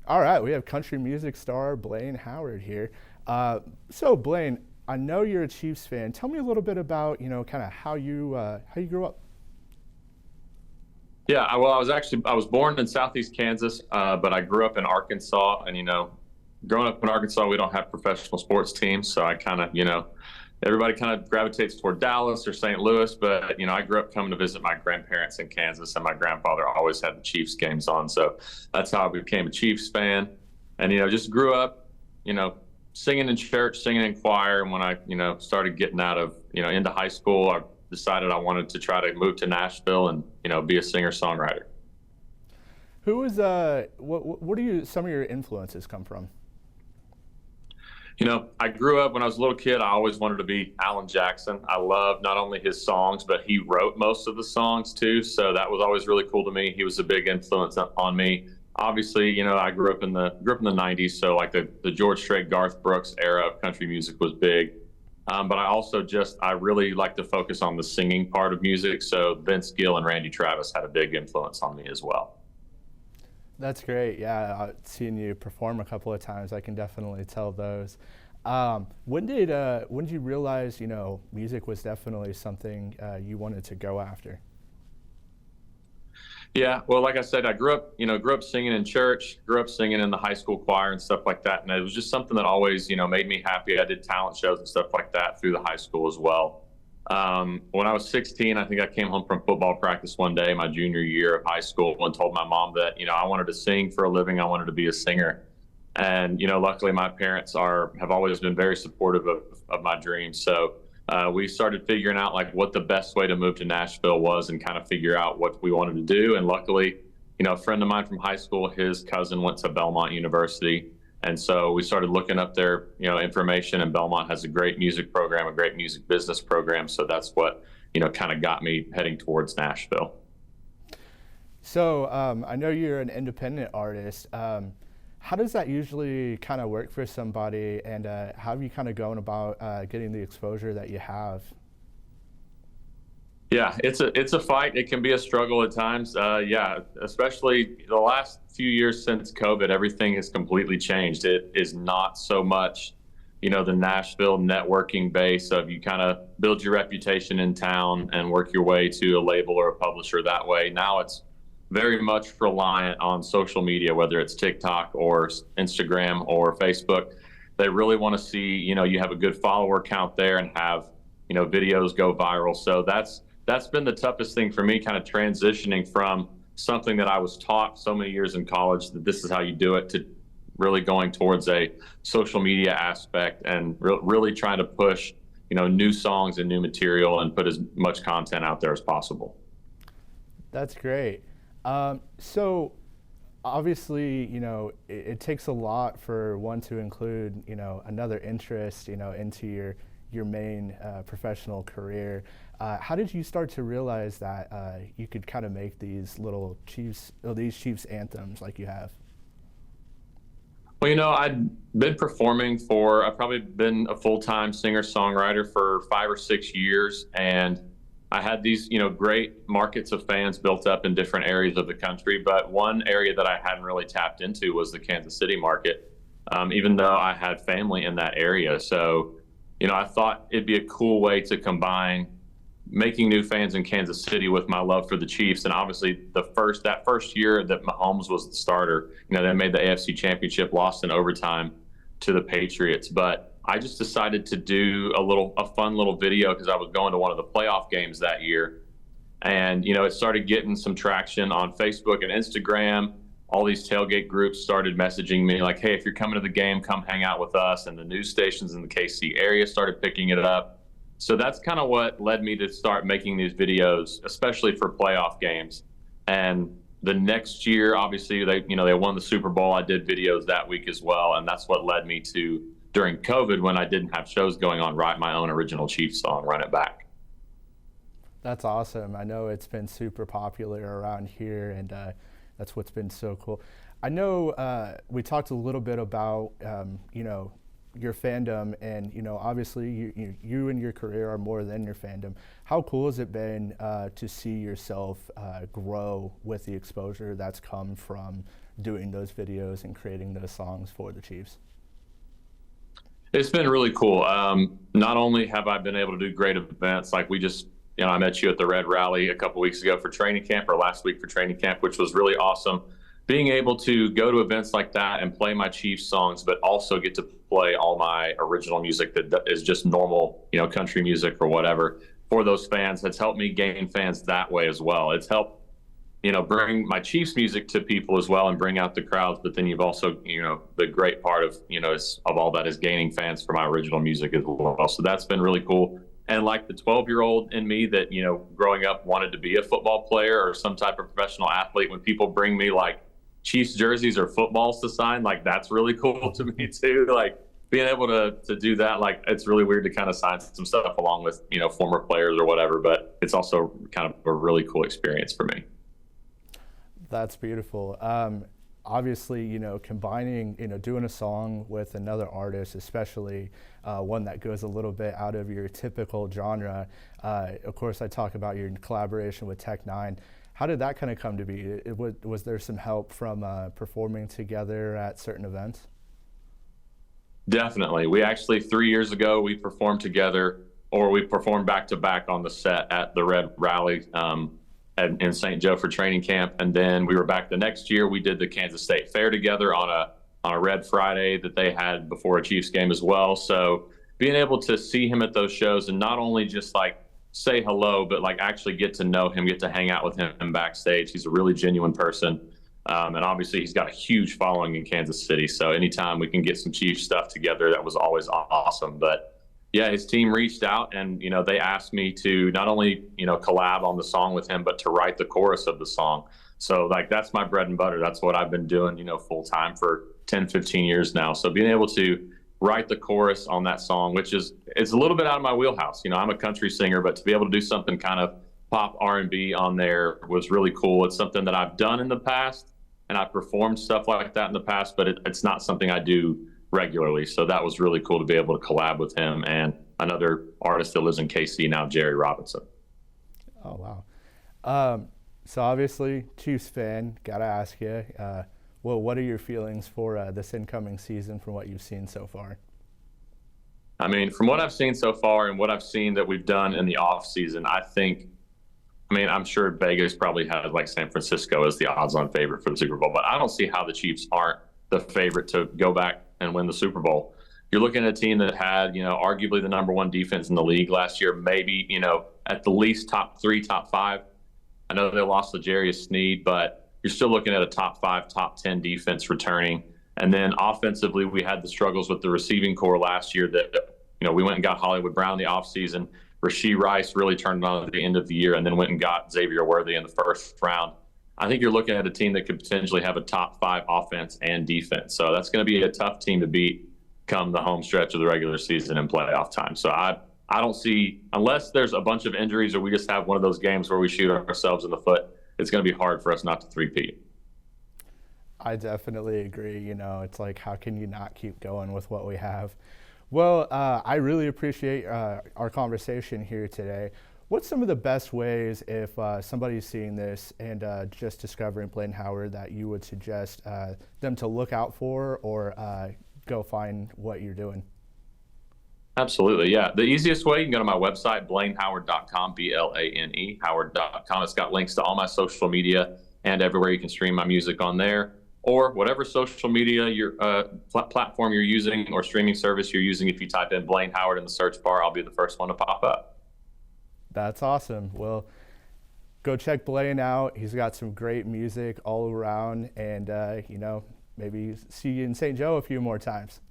All right, we have country music star Blane Howard here. So Blane, I know you're a Chiefs fan. Tell me a little bit about kind of how you grew up. Yeah, well, I was born in Southeast Kansas, but I grew up in Arkansas, and growing up in Arkansas, we don't have professional sports teams, so I kind of everybody kind of gravitates toward Dallas or St. Louis, but I grew up coming to visit my grandparents in Kansas, and my grandfather always had the Chiefs games on, so that's how I became a Chiefs fan, and just grew up, you know, singing in church, singing in choir, and when I started getting out of into high school, I decided I wanted to try to move to Nashville and be a singer songwriter. Who is what do you some of your influences come from? I grew up when I was a little kid. I always wanted to be Alan Jackson. I loved not only his songs, but he wrote most of the songs too. So that was always really cool to me. He was a big influence on me. Obviously, I grew up in the '90s, so like the George Strait, Garth Brooks era of country music was big. But I really like to focus on the singing part of music. So Vince Gill and Randy Travis had a big influence on me as well. That's great. Yeah, I've seen you perform a couple of times. I can definitely tell those. When did you realize music was definitely something you wanted to go after? Yeah, well, like I said, I grew up singing in church, grew up singing in the high school choir and stuff like that, and it was just something that always, made me happy. I did talent shows and stuff like that through the high school as well. When I was 16, I think I came home from football practice one day, my junior year of high school, and told my mom that I wanted to sing for a living. I wanted to be a singer, and luckily my parents have always been very supportive of my dreams. So we started figuring out like what the best way to move to Nashville was and kind of figure out what we wanted to do. And luckily, a friend of mine from high school, his cousin went to Belmont University. And so we started looking up their, information, and Belmont has a great music program, a great music business program. So that's what, kind of got me heading towards Nashville. So I know you're an independent artist. How does that usually kind of work for somebody, and how have you kind of going about getting the exposure that you have? Yeah, it's a fight. It can be a struggle at times. Yeah, especially the last few years since COVID, everything has completely changed. It is not so much, the Nashville networking base of you kind of build your reputation in town and work your way to a label or a publisher that way. Now it's very much reliant on social media, whether it's TikTok or Instagram or Facebook. They really want to see, you have a good follower count there and have, videos go viral. So that's been the toughest thing for me, kind of transitioning from something that I was taught so many years in college that this is how you do it, to really going towards a social media aspect and really trying to push, new songs and new material and put as much content out there as possible. That's great. So obviously, it takes a lot for one to include, another interest, into your main professional career. How did you start to realize that you could kind of make these little these Chiefs anthems like you have? Well, I've probably been a full-time singer-songwriter for 5 or 6 years, and I had these, great markets of fans built up in different areas of the country. But one area that I hadn't really tapped into was the Kansas City market, even though I had family in that area. So, I thought it'd be a cool way to combine making new fans in Kansas City with my love for the Chiefs. And obviously that first year that Mahomes was the starter, they made the AFC Championship, lost in overtime to the Patriots. But I just decided to do a fun little video because I was going to one of the playoff games that year. And, it started getting some traction on Facebook and Instagram. All these tailgate groups started messaging me like, hey, if you're coming to the game, come hang out with us. And the news stations in the KC area started picking it up. So that's kind of what led me to start making these videos, especially for playoff games. And the next year, obviously, they won the Super Bowl. I did videos that week as well. And that's what led me to, during COVID, when I didn't have shows going on, write my own original Chiefs song, Run It Back. That's awesome. I know it's been super popular around here, and that's what's been so cool. I know we talked a little bit about, your fandom, and obviously you and your career are more than your fandom. How cool has it been to see yourself grow with the exposure that's come from doing those videos and creating those songs for the Chiefs? It's been really cool. Not only have I been able to do great events, like we just, I met you at the Red Rally a couple weeks ago for training camp, or last week for training camp, which was really awesome. Being able to go to events like that and play my Chiefs songs, but also get to play all my original music that is just normal, country music or whatever for those fans, has helped me gain fans that way as well. It's helped, bring my Chiefs music to people as well and bring out the crowds. But then you've also, the great part of, of all that is gaining fans for my original music as well. So that's been really cool. And like the 12-year-old in me that, growing up wanted to be a football player or some type of professional athlete, when people bring me like Chiefs jerseys or footballs to sign, like that's really cool to me too. Like being able to do that, like it's really weird to kind of sign some stuff along with, former players or whatever, but it's also kind of a really cool experience for me. That's beautiful. Obviously, combining, doing a song with another artist, especially one that goes a little bit out of your typical genre. Of course, I talk about your collaboration with Tech9. How did that kind of come to be? Was there some help from performing together at certain events? Definitely. We actually, 3 years ago, we performed together, or we performed back to back on the set at the Red Rally in St. Joe for training camp. And then we were back the next year. We did the Kansas State Fair together on a Red Friday that they had before a Chiefs game as well. So being able to see him at those shows and not only just like say hello, but like actually get to know him, get to hang out with him backstage. He's a really genuine person. And obviously he's got a huge following in Kansas City. So anytime we can get some Chiefs stuff together, that was always awesome. But yeah, his team reached out and, they asked me to not only, collab on the song with him, but to write the chorus of the song. So like, that's my bread and butter. That's what I've been doing, full time for 10, 15 years now. So being able to write the chorus on that song, which it's a little bit out of my wheelhouse. I'm a country singer, but to be able to do something kind of pop R&B on there was really cool. It's something that I've done in the past and I've performed stuff like that in the past, but it's not something I do regularly. So that was really cool to be able to collab with him and another artist that lives in KC now, Jerry Robinson. Oh, wow. So obviously Chiefs fan, gotta ask you, well, what are your feelings for this incoming season from what you've seen so far? I mean, from what I've seen so far and what I've seen that we've done in the off season, I'm sure Vegas probably has like San Francisco as the odds-on favorite for the Super Bowl, but I don't see how the Chiefs aren't the favorite to go back and win the Super Bowl. You're looking at a team that had, arguably the number one defense in the league last year, maybe, at the least top 3, top 5. I know they lost L'Jarius Sneed, but you're still looking at a top 5, top 10 defense returning. And then offensively, we had the struggles with the receiving core last year that, we went and got Hollywood Brown in the offseason. Rashee Rice really turned it on at the end of the year and then went and got Xavier Worthy in the first round. I think you're looking at a team that could potentially have a top 5 offense and defense. So that's going to be a tough team to beat come the home stretch of the regular season and playoff time. So I don't see, unless there's a bunch of injuries or we just have one of those games where we shoot ourselves in the foot, it's going to be hard for us not to three-peat. I definitely agree. It's like, how can you not keep going with what we have? Well, I really appreciate our conversation here today. What's some of the best ways, if somebody's seeing this and just discovering Blane Howard, that you would suggest them to look out for or go find what you're doing? Absolutely, yeah. The easiest way, you can go to my website, blanehoward.com, BLANE, howard.com. It's got links to all my social media and everywhere you can stream my music on there. Or whatever social media platform you're using or streaming service you're using, if you type in Blane Howard in the search bar, I'll be the first one to pop up. That's awesome. Well, go check Blane out. He's got some great music all around, and maybe see you in St. Joe a few more times.